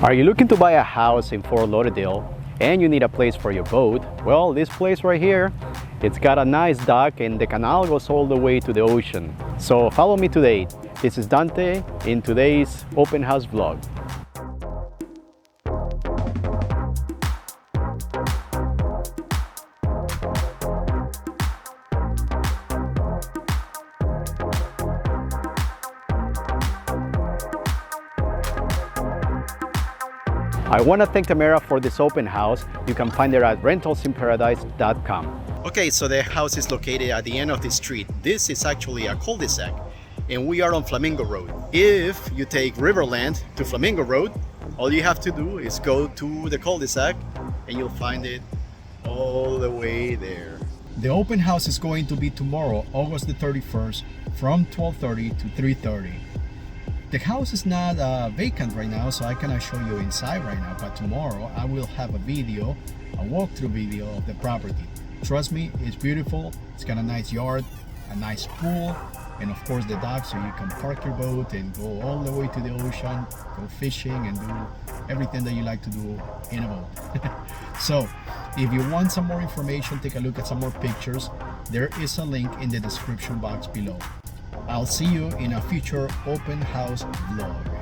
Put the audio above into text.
Are you looking to buy a house in Fort Lauderdale and you need a place for your boat? Well, this place right here, it's got a nice dock and the canal goes all the way to the ocean. So follow me today. This is Dante in today's open house vlog. I want to thank Tamara for this open house. You can find her at rentalsinparadise.com. Okay, so the house is located at the end of the street. This is actually a cul-de-sac and we are on Flamingo Road. If you take Riverland to Flamingo Road, all you have to do is go to the cul-de-sac and you'll find it all the way there. The open house is going to be tomorrow, August the 31st from 12:30 to 3:30. The house is not vacant right now, so I cannot show you inside right now, but tomorrow I will have a video, a walkthrough video of the property. Trust me, it's beautiful. It's got a nice yard, a nice pool, and of course the dock, so you can park your boat and go all the way to the ocean, go fishing and do everything that you like to do in a boat. So if you want some more information, take a look at some more pictures. There is a link in the description box below. I'll see you in a future open house vlog.